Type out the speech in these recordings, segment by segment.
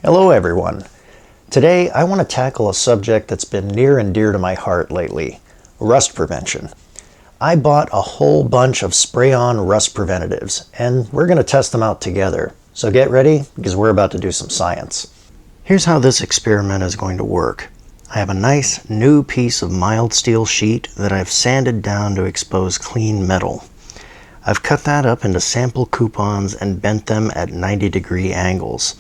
Hello everyone. Today I want to tackle a subject that's been near and dear to my heart lately, rust prevention. I bought a whole bunch of spray-on rust preventatives and we're going to test them out together. So get ready because we're about to do some science. Here's how this experiment is going to work. I have a nice new piece of mild steel sheet that I've sanded down to expose clean metal. I've cut that up into sample coupons and bent them at 90-degree angles.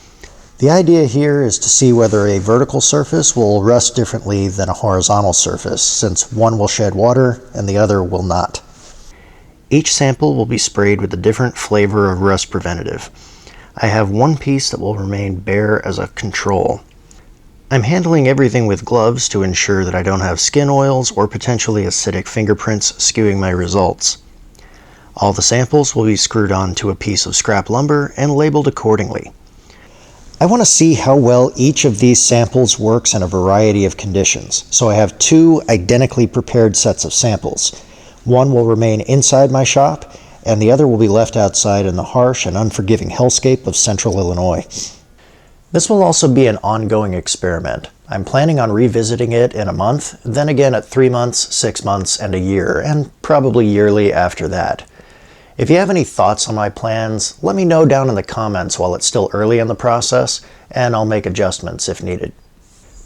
The idea here is to see whether a vertical surface will rust differently than a horizontal surface, since one will shed water and the other will not. Each sample will be sprayed with a different flavor of rust preventative. I have one piece that will remain bare as a control. I'm handling everything with gloves to ensure that I don't have skin oils or potentially acidic fingerprints skewing my results. All the samples will be screwed onto a piece of scrap lumber and labeled accordingly. I want to see how well each of these samples works in a variety of conditions, so I have two identically prepared sets of samples. One will remain inside my shop, and the other will be left outside in the harsh and unforgiving hellscape of central Illinois. This will also be an ongoing experiment. I'm planning on revisiting it in a month, then again at 3 months, 6 months, and a year, and probably yearly after that. If you have any thoughts on my plans, let me know down in the comments while it's still early in the process, and I'll make adjustments if needed.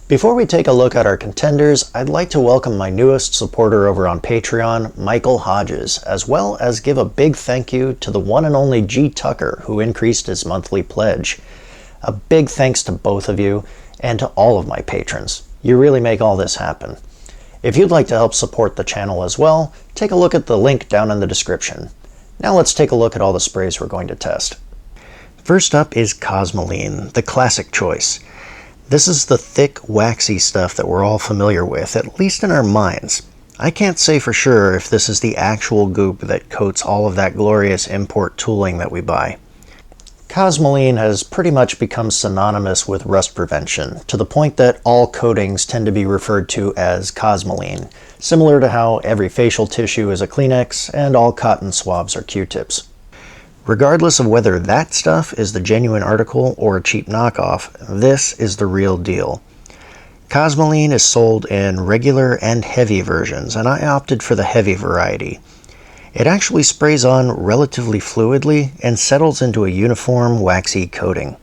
Before we take a look at our contenders, I'd like to welcome my newest supporter over on Patreon, Michael Hodges, as well as give a big thank you to the one and only G. Tucker, who increased his monthly pledge. A big thanks to both of you, and to all of my patrons. You really make all this happen. If you'd like to help support the channel as well, take a look at the link down in the description. Now let's take a look at all the sprays we're going to test. First up is Cosmoline, the classic choice. This is the thick, waxy stuff that we're all familiar with, at least in our minds. I can't say for sure if this is the actual goop that coats all of that glorious import tooling that we buy. Cosmoline has pretty much become synonymous with rust prevention, to the point that all coatings tend to be referred to as Cosmoline, similar to how every facial tissue is a Kleenex and all cotton swabs are Q-tips. Regardless of whether that stuff is the genuine article or a cheap knockoff, this is the real deal. Cosmoline is sold in regular and heavy versions, and I opted for the heavy variety. It actually sprays on relatively fluidly and settles into a uniform waxy coating.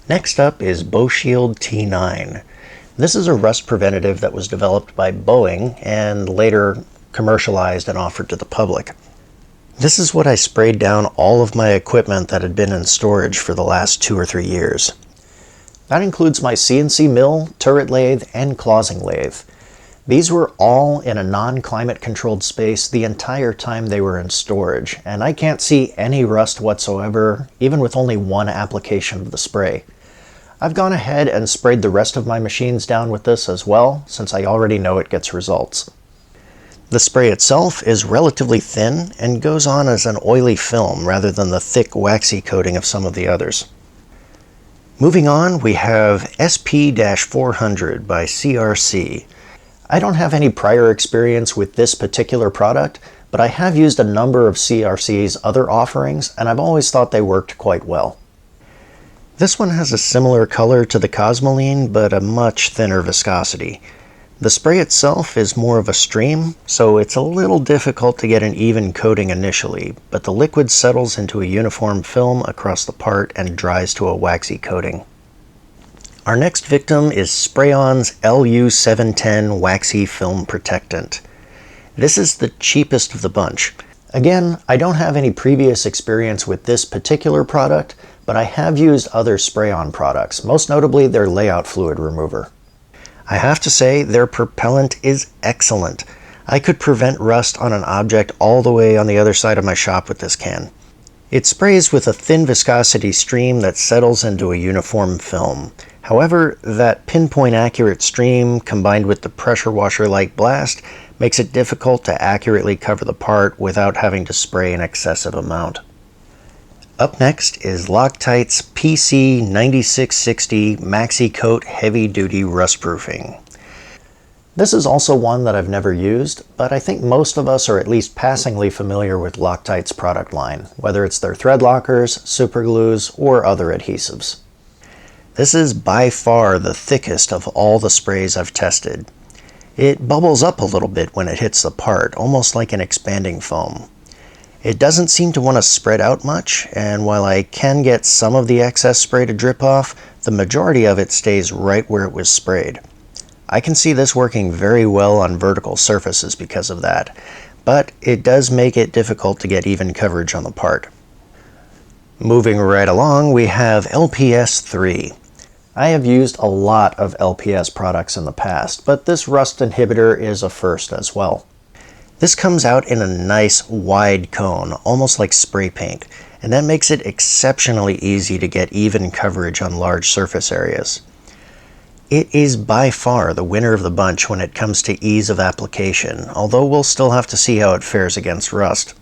Next up is Bowshield T9. This is a rust preventative that was developed by Boeing and later commercialized and offered to the public. This is what I sprayed down all of my equipment that had been in storage for the last 2 or 3 years. That includes my CNC mill, turret lathe, and clausing lathe. These were all in a non-climate controlled space the entire time they were in storage, and I can't see any rust whatsoever, even with only one application of the spray. I've gone ahead and sprayed the rest of my machines down with this as well, since I already know it gets results. The spray itself is relatively thin and goes on as an oily film rather than the thick waxy coating of some of the others. Moving on, we have SP-400 by CRC. I don't have any prior experience with this particular product, but I have used a number of CRC's other offerings, and I've always thought they worked quite well. This one has a similar color to the Cosmoline, but a much thinner viscosity. The spray itself is more of a stream, so it's a little difficult to get an even coating initially, but the liquid settles into a uniform film across the part and dries to a waxy coating. Our next victim is Spray-On's LU710 Waxy Film Protectant. This is the cheapest of the bunch. Again, I don't have any previous experience with this particular product, but I have used other spray-on products, most notably their layout fluid remover. I have to say their propellant is excellent. I could prevent rust on an object all the way on the other side of my shop with this can. It sprays with a thin viscosity stream that settles into a uniform film. However, that pinpoint accurate stream combined with the pressure washer-like blast makes it difficult to accurately cover the part without having to spray an excessive amount. Up next is Loctite's PC9660 Maxi Coat Heavy Duty Rust Proofing. This is also one that I've never used, but I think most of us are at least passingly familiar with Loctite's product line, whether it's their thread lockers, super glues, or other adhesives. This is by far the thickest of all the sprays I've tested. It bubbles up a little bit when it hits the part, almost like an expanding foam. It doesn't seem to want to spread out much, and while I can get some of the excess spray to drip off, the majority of it stays right where it was sprayed. I can see this working very well on vertical surfaces because of that, but it does make it difficult to get even coverage on the part. Moving right along, we have LPS3. I have used a lot of LPS products in the past, but this rust inhibitor is a first as well. This comes out in a nice wide cone, almost like spray paint, and that makes it exceptionally easy to get even coverage on large surface areas. It is by far the winner of the bunch when it comes to ease of application, although we'll still have to see how it fares against rust.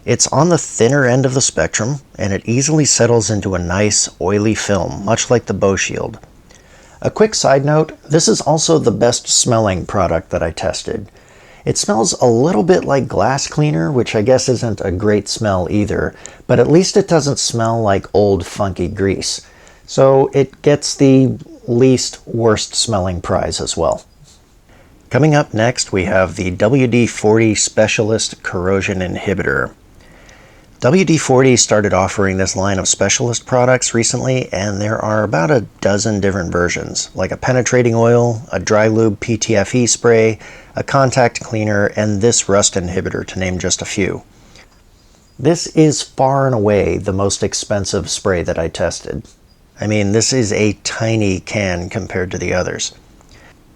It's on the thinner end of the spectrum, and it easily settles into a nice, oily film, much like the Bowshield. A quick side note, this is also the best smelling product that I tested. It smells a little bit like glass cleaner, which I guess isn't a great smell either, but at least it doesn't smell like old funky grease. So it gets the least worst smelling prize as well. Coming up next, we have the WD-40 Specialist Corrosion Inhibitor. WD-40 started offering this line of specialist products recently, and there are about a dozen different versions, like a penetrating oil, a dry lube PTFE spray, a contact cleaner, and this rust inhibitor, to name just a few. This is far and away the most expensive spray that I tested. I mean, this is a tiny can compared to the others.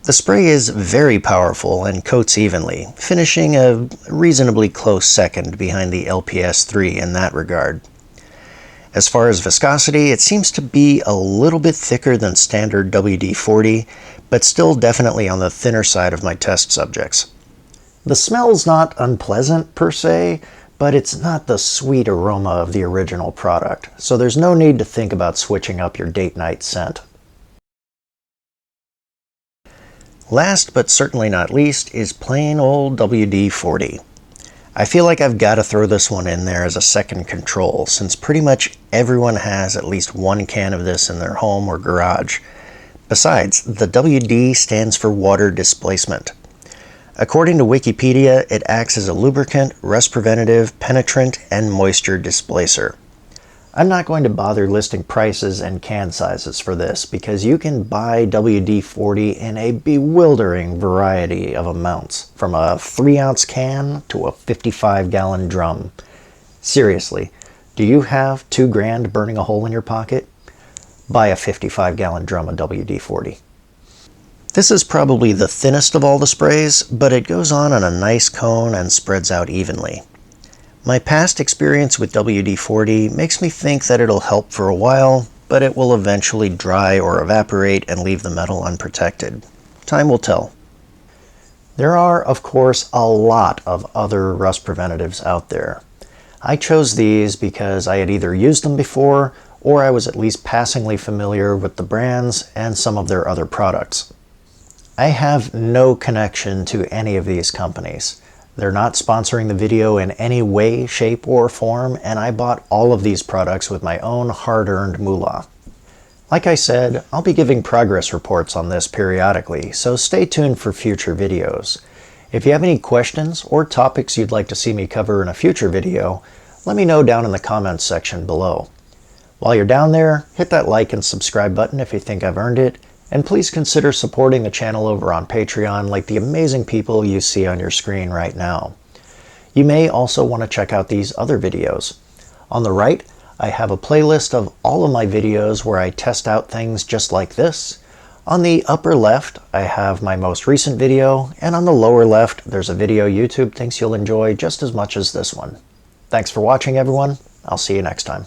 The spray is very powerful and coats evenly, finishing a reasonably close second behind the LPS3 in that regard. As far as viscosity, it seems to be a little bit thicker than standard WD-40, but still definitely on the thinner side of my test subjects. The smell's not unpleasant per se, but it's not the sweet aroma of the original product, so there's no need to think about switching up your date night scent. Last but certainly not least is plain old WD-40. I feel like I've got to throw this one in there as a second control, since pretty much everyone has at least one can of this in their home or garage. Besides, the WD stands for water displacement. According to Wikipedia, it acts as a lubricant, rust preventative, penetrant, and moisture displacer. I'm not going to bother listing prices and can sizes for this because you can buy WD-40 in a bewildering variety of amounts, from a 3-ounce can to a 55-gallon drum. Seriously, do you have $2,000 burning a hole in your pocket? Buy a 55-gallon drum of WD-40. This is probably the thinnest of all the sprays, but it goes on a nice cone and spreads out evenly. My past experience with WD-40 makes me think that it'll help for a while, but it will eventually dry or evaporate and leave the metal unprotected. Time will tell. There are, of course, a lot of other rust preventatives out there. I chose these because I had either used them before, or I was at least passingly familiar with the brands and some of their other products. I have no connection to any of these companies. They're not sponsoring the video in any way, shape, or form, and I bought all of these products with my own hard-earned moolah. Like I said, I'll be giving progress reports on this periodically, so stay tuned for future videos. If you have any questions or topics you'd like to see me cover in a future video, let me know down in the comments section below. While you're down there, hit that like and subscribe button if you think I've earned it, and please consider supporting the channel over on Patreon like the amazing people you see on your screen right now. You may also want to check out these other videos. On the right, I have a playlist of all of my videos where I test out things just like this. On the upper left, I have my most recent video, and on the lower left, there's a video YouTube thinks you'll enjoy just as much as this one. Thanks for watching, everyone. I'll see you next time.